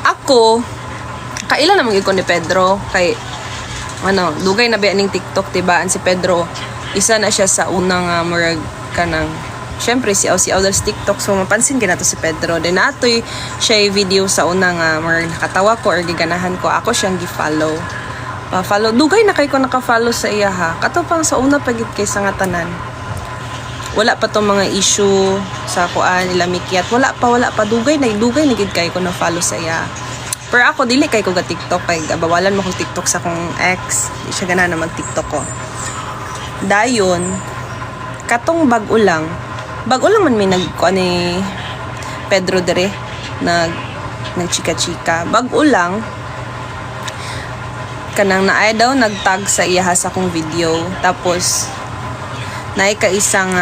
Ako, kailan naman ko ni Pedro kay dugay na ba ning TikTok diba si Pedro isa na siya sa unang murag kanang syempre si Audal's TikTok so mapansin gina to si Pedro then atoy siya video sa unang murag nakatawa ko or giganahan ko ako siyang gi-follow follow dugay na kay ko naka-follow sa iya ha kato pang sa una pagit kay sa nga tanan wala pa tong mga issue sa kuan nila mikiat wala pa dugay na gid kay ko na follow sa iya. Pero ako, dili kay ko ga TikTok. Kay bawalan mo kong TikTok sa kong ex. Di siya gana na mag-TikTok ko. Dayon, katong bago lang man may nagkuha ni Pedro dire. Nagchika-chika. Bago lang, kanang naay daw nagtag sa iya sa kong video. Tapos, naay ka isang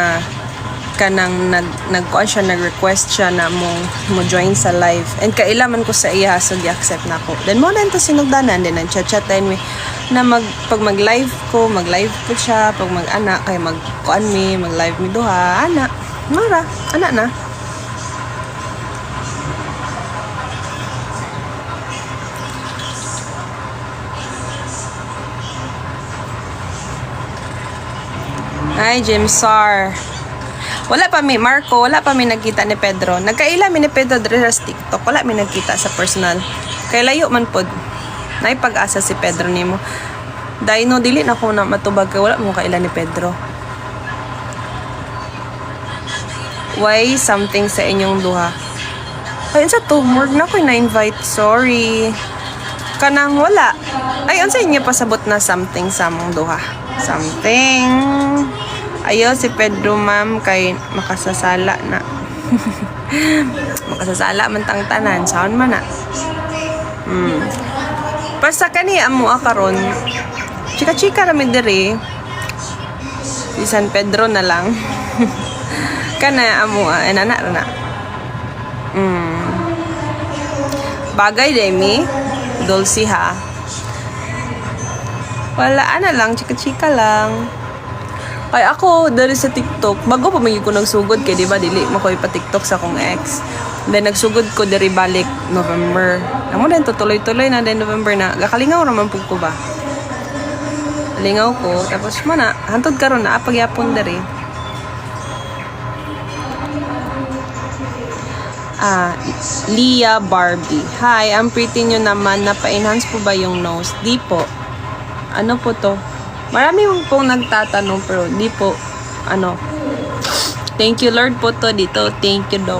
kanang nagkuan siya nag-request siya na mo join sa live and kailaman ko sa iya so gi-accept na ko then mo lang to sinugdanan din ang chat me na pag mag-live ko siya pag mag-ana kay mag-kuan me mag-live mi duha ana na Hi Jimsar. Wala pa mi Marco, wala pa mi nagkita ni Pedro. Nagkaila mi ni Pedro dire sa TikTok. Wala mi nagkita sa personal. Kay layo man pod. Nay pag-asa si Pedro nimo. Dahil no dili na ko na matubag kay wala mo kaila ni Pedro. Why something sa inyong duha? Ay unsa to? Murag na ko na-invite. Sorry. Kanang wala. Ay unsa inyo pasabot na something sa among duha? Something. Ayo si Pedro ma'am kay makasasala na. Makasasala man tang tanan. Saan man na? Basta kani amo karon. Chika-chika rami diri. Si San Pedro na lang. Kana amo enana na. Bagay demi. Dulce ha. Wala ana lang chika-chika lang. Ay ako dari sa TikTok bago pa magig ko nagsugod kay di ba dili mo ko ipa-TikTok sa akong ex then nagsugod ko diri balik November amo din tuloy-tuloy na din November na gakalingaw naman pud ko ba lingaw ko tapos mana hantod karon na pagyapon diri Leah Barbie hi I'm pretty nyo naman napa-enhance po ba yung nose di po ano po to marami pong nagtatanong pero di po thank you Lord po to dito thank you Doc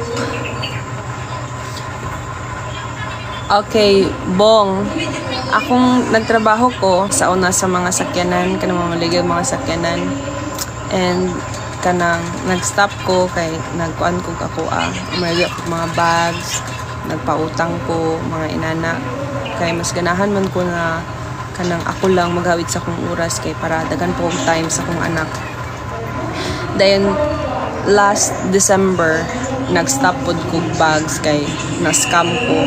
okay Bong akong nagtrabaho ko sa una sa mga sakyanan kanang mamaligay mga sakyanan and kanang nag-stop ko kay nagkuan ko ako umaligay ako mga bags nagpautang ko mga inana kay mas ganahan man ko na kanang ako lang maghawid sa kong oras kay para dagan po ang time sa kong anak. Then last December nag-stop pod kog bags kay na-scam ko.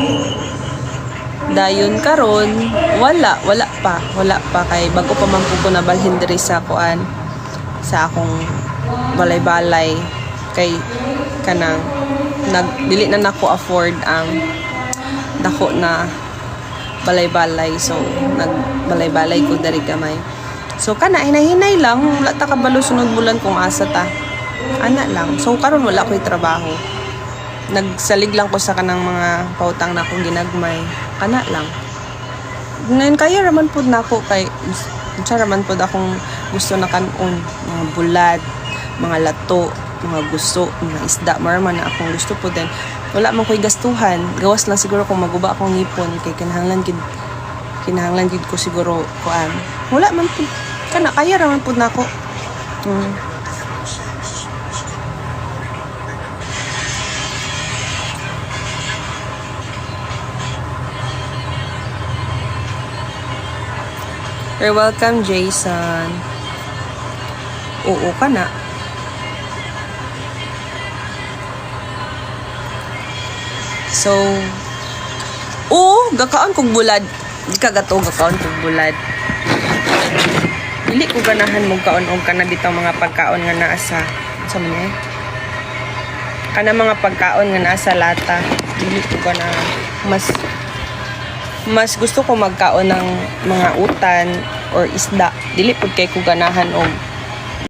Dayon karon wala pa kay bago pa man ko nabalhin diri sa kuan sa akong balay-balay kay kanang dili na nako afford ang dako na balay-balay so nagbalay-balay ko dari gamay so kana hinay-hinay lang wala ta kabalo sunod bulan kung asa ta ana lang so karon wala ko'y trabaho nagsalig lang ko sa kanang mga pautang na akong ginagmay kana lang ngayon kaya raman pud nako kay unsa raman pud akong gusto na kanon mga bulad mga lato mga gusto mga isda marman na akong gusto pud din wala man ko'y gastuhan gawas lang siguro kung maguba akong ngipon kay kinahanglan gid ko siguro kuan wala man pud kana kaya ra man pud nako You're welcome Jason oo ka na so, gakaon kong bulad. Di ka gato, gakaon kong bulad. Dili ko ganahan mong kaon o ka na bitaw mga pagkaon nga naa sa man kana mga pagkaon nga naa sa lata. Dili ko ganahan. mas gusto ko magkaon ng mga utan or isda. Dili pud kay ko ganahan og